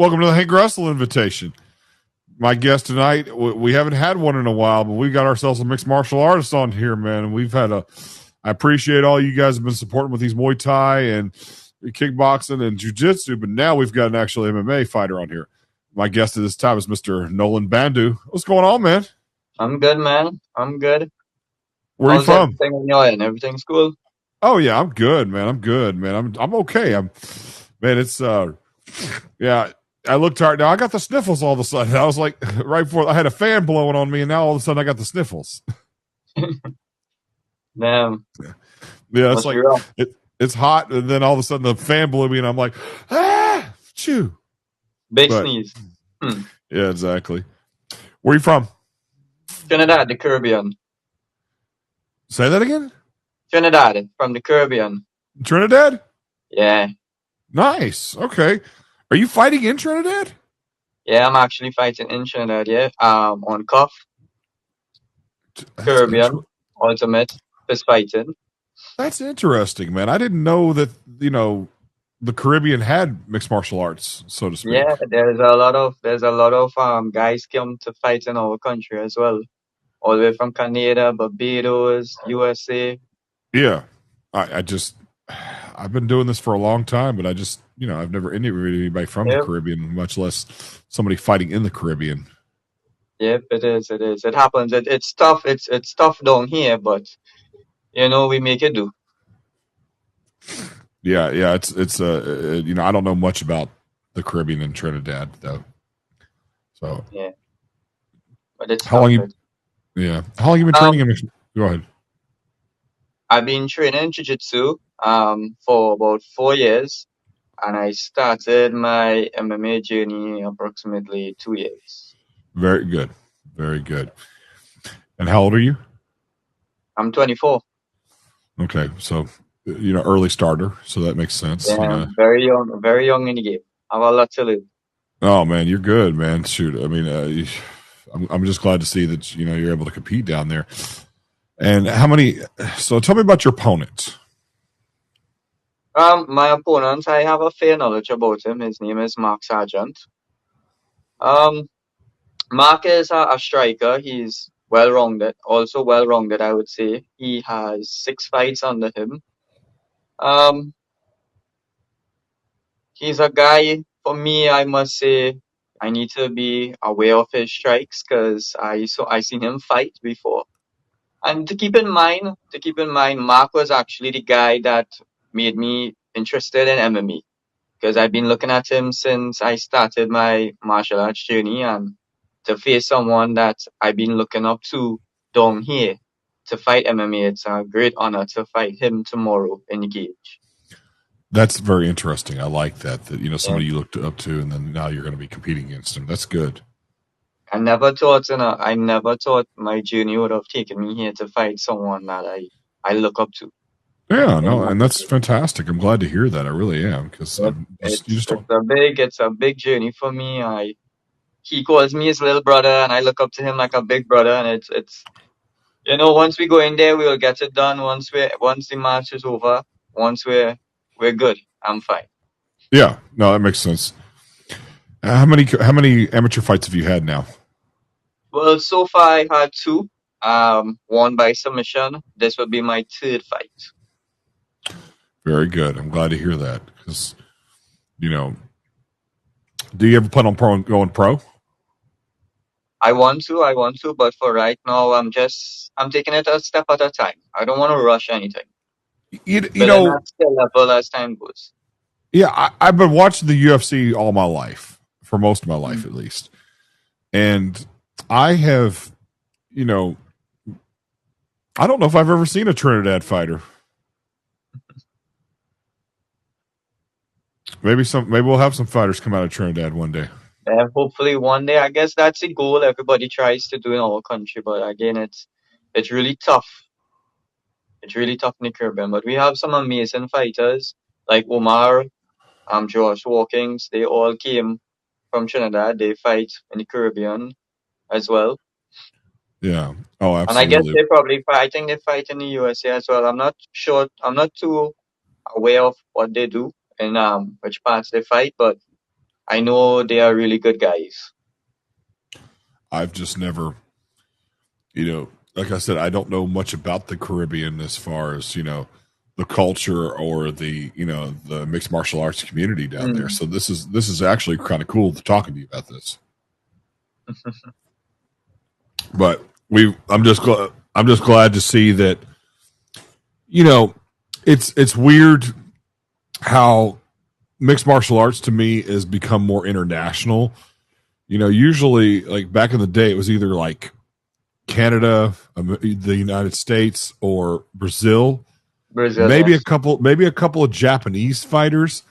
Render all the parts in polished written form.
Welcome to the Hank Russell invitation. My guest tonight, we haven't had one in a while, but we got ourselves a mixed martial artist on here, man. And I appreciate all you guys have been supporting with these Muay Thai and kickboxing and jiu-jitsu, but now we've got an actual MMA fighter on here. My guest at this time is Mr. Nolan Bandoo. What's going on, man? I'm good, man. I'm good. Where are you How's from? everything on your end? Everything's cool? Oh yeah, I'm good, man. I'm good, man. I'm okay. It's yeah. I looked hard. Now I got the sniffles all of a sudden. I was like, right before I had a fan blowing on me, and now all of a sudden I got the sniffles. Damn. Yeah, it's Must be like rough. it's hot, and then all of a sudden the fan blew me, and I'm like, chew. Big But sneeze. yeah, exactly. Where are you from? Trinidad, the Caribbean. Say that again. Trinidad, from the Caribbean. Trinidad. Yeah. Nice. Okay. Are you fighting in Trinidad? Yeah, I'm actually fighting in Trinidad, yeah. On cuff, That's Caribbean, ultimate, fist fighting. That's interesting, man. I didn't know that, the Caribbean had mixed martial arts, so to speak. Yeah, there's a lot of guys come to fight in our country as well. All the way from Canada, Barbados, USA. Yeah. I've been doing this for a long time, but I've never interviewed anybody from the Yep, Caribbean, much less somebody fighting in the Caribbean. yep, it is, it is. It happens. It's tough. It's tough down here, but we make it do. Yeah, yeah. I don't know much about the Caribbean and Trinidad though. So Yeah, but it's how tough. long you? Yeah, how long you been training Um, in mixed? Go ahead. I've been training jiu-jitsu for about 4 years, and I started my MMA journey approximately 2 years. Very good, very good. And how old are you? I'm 24. Okay, so early starter, so that makes sense. Yeah, very young in the game. I have a lot to live. Oh man, you're good, man. Shoot, I mean, I'm just glad to see that you're able to compete down there. And how many? So tell me about your opponent. My opponent, I have a fair knowledge about him. His name is Mark Sargent. Um, Mark is a striker. He's well-rounded, also well-rounded, I would say. He has 6 fights under him. Um, he's a guy, for me, I must say, I need to be aware of his strikes because I seen him fight before. And to keep in mind, Mark was actually the guy that made me interested in MMA because I've been looking at him since I started my martial arts journey, and to face someone that I've been looking up to down here to fight MMA, it's a great honor to fight him tomorrow in the cage. That's very interesting. I like that. That Yeah. somebody you looked up to, and then now you're going to be competing against him. That's good. I never thought my journey would have taken me here to fight someone that I look up to. Yeah, And no, and that's fantastic. I'm glad to hear that. I really am because yep, I'm just you it's just don't. it's a big journey for me. He calls me his little brother, and I look up to him like a big brother. And it's once we go in there, we will get it done. Once the match is over, once we're good, I'm fine. Yeah, no, that makes sense. How many amateur fights have you had now? Well, so far I had two, one by submission. This would be my third fight. Very good. I'm glad to hear that because you know. Do you ever plan on going pro? I want to, but for right now, I'm taking it a step at a time. I don't want to rush anything. You Building know, that skill level as time goes. yeah, I've been watching the UFC all my life, for most of my life Mm. at least, and I have, you know, I don't know if I've ever seen a Trinidad fighter. Maybe we'll have some fighters come out of Trinidad one day. Hopefully one day, I guess that's the goal everybody tries to do in our country. But again, it's really tough. It's really tough in the Caribbean. But we have some amazing fighters like Omar, Josh Walkings. They all came from Trinidad. They fight in the Caribbean as well. Yeah. Oh, And I guess absolutely. they probably fight. I think they fight in the USA as well. I'm not sure. I'm not too aware of what they do and which parts they fight. But I know they are really good guys. I've just never, like I said, I don't know much about the Caribbean as far as, the culture or the mixed martial arts community down there. So this is actually kind of cool talking to you about this. But I'm just glad to see that, it's weird how mixed martial arts to me has become more international. Usually like back in the day, it was either like Canada, the United States, or Brazil. Maybe yes. a couple of Japanese fighters,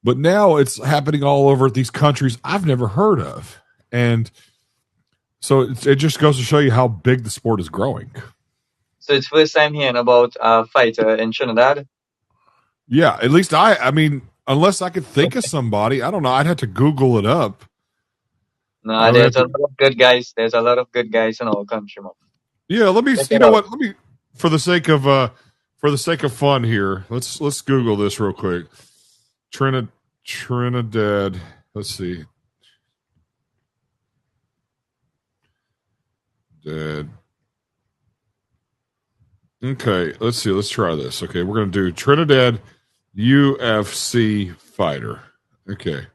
but now it's happening all over these countries I've never heard of. And so it just goes to show you how big the sport is growing. So it's first time hearing about a fighter in Trinidad. Yeah, at least I mean, unless I could think of somebody, I don't know. I'd have to Google it up. No, there's a lot of good guys. There's a lot of good guys in our country, man. Yeah, let me. You know what? Let me, for the sake of fun here, let's Google this real quick. Trinidad. Let's see. Dead. Okay, let's see. Let's try this. Okay, we're gonna do Trinidad UFC fighter. Okay.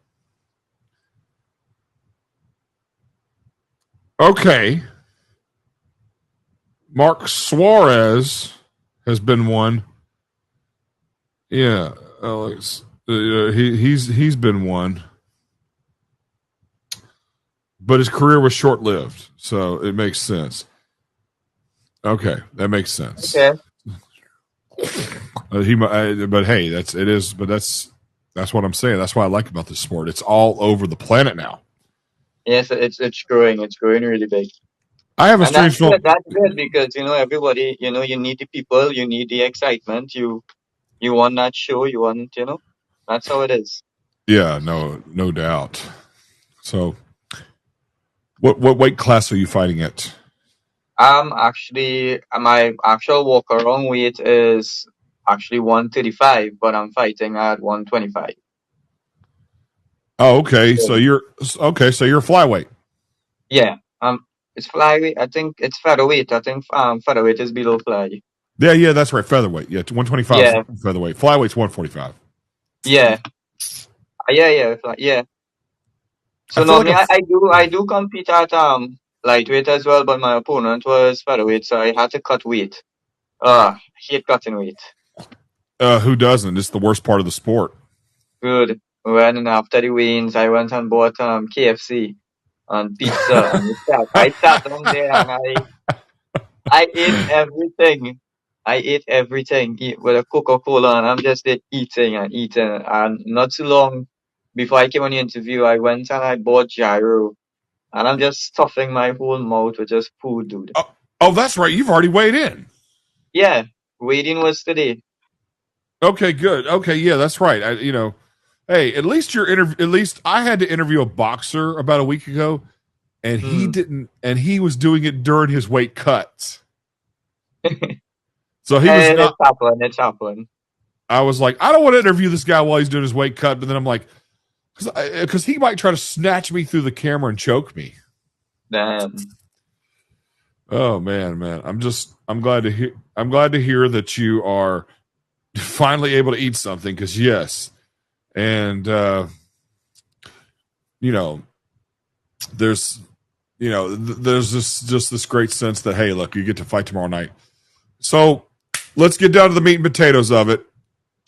Okay. Mark Suarez has been one. Yeah, Alex. He's been one, but his career was short lived, so it makes sense. Okay, that makes sense. Okay. But hey, that's what I'm saying. That's what I like about this sport. It's all over the planet now. Yes, it's growing. It's growing really big. I have a strange feeling. That's good because everybody. You need the people. You need the excitement. You want that show. You want That's how it is. Yeah, no doubt. So, what weight class are you fighting at? Actually, my actual walk around weight is actually 135, but I'm fighting at 125. Oh, okay. So you're flyweight. Yeah. It's flyweight. I think it's featherweight. I think featherweight is below fly. Yeah, that's right. Featherweight. Yeah, 125 Yeah. is featherweight. Flyweight's 145. Yeah. Yeah. So normally I do compete at lightweight as well, but my opponent was featherweight, so I had to cut weight. I hate cutting weight. Who doesn't? It's the worst part of the sport. Good. When after the weigh-ins, I went and bought KFC and pizza, and I sat down there and I ate everything. I ate everything with a Coca-Cola, and I'm just eating and eating. And not too long before I came on the interview, I went and I bought gyro, and I'm just stuffing my whole mouth with just food, dude. Oh, that's right. You've already weighed in. Yeah, weighed-in was today. Okay, good. Okay, yeah, that's right. Hey, at least At least I had to interview a boxer about a week ago, and he didn't. And he was doing it during his weight cuts. So he was not. It's happening. I was like, I don't want to interview this guy while he's doing his weight cut, but then I'm like, because he might try to snatch me through the camera and choke me. Damn. Oh man. I'm glad to hear that you are finally able to eat something, because yes. And there's this great sense that, hey, look, you get to fight tomorrow night. So let's get down to the meat and potatoes of it.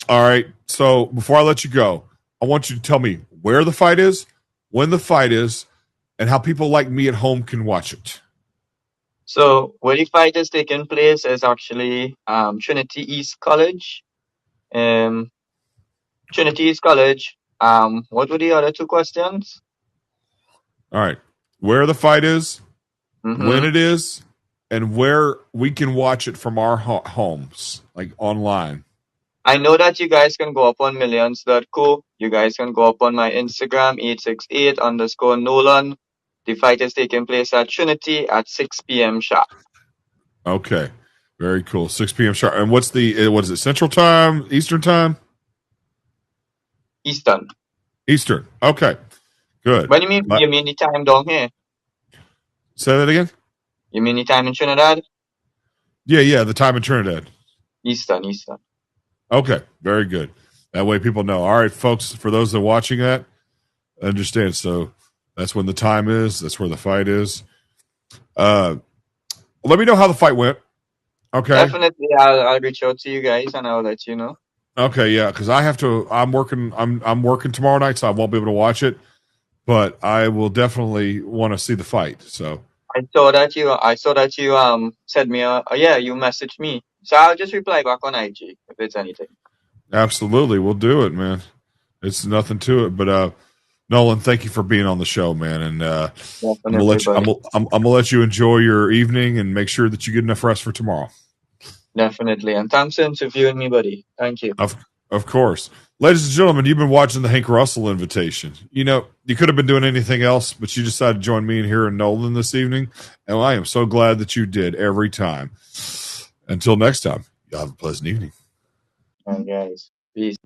All right. So before I let you go, I want you to tell me where the fight is, when the fight is, and how people like me at home can watch it. So where the fight is taking place is actually Trinity East College. Trinity East College. What were the other two questions? All right. Where the fight is, when it is, and where we can watch it from our homes, like online. I know that you guys can go up on millions.co. You guys can go up on my Instagram, 868_Nolan. The fight is taking place at Trinity at 6 p.m. sharp. Okay. Very cool. 6 p.m. sharp. And what is it, Central Time, Eastern Time? Eastern. Okay. Good. What do you mean the time down here? Say that again? You mean the time in Trinidad? Yeah, the time in Trinidad. Eastern. Okay, very good. That way people know. All right, folks, for those that are watching that, understand. So that's when the time is. That's where the fight is. Let me know how the fight went. Okay. Definitely, I'll reach out to you guys and I'll let you know. Okay, yeah, because I have to. I'm working. I'm working tomorrow night, so I won't be able to watch it. But I will definitely want to see the fight. So I saw that you said me yeah, you messaged me. So I'll just reply back on IG if it's anything. absolutely, we'll do it, man. It's nothing to it. But Nolan, thank you for being on the show, man. And Definitely, buddy. I'm gonna let you enjoy your evening and make sure that you get enough rest for tomorrow. Definitely. And thanks for interviewing me, buddy. Thank you. Of course. Ladies and gentlemen, you've been watching the Hank Russell invitation. You know, you could have been doing anything else, but you decided to join me in here in Nolan this evening. And I am so glad that you did every time. Until next time, y'all have a pleasant evening. All right, guys. Peace.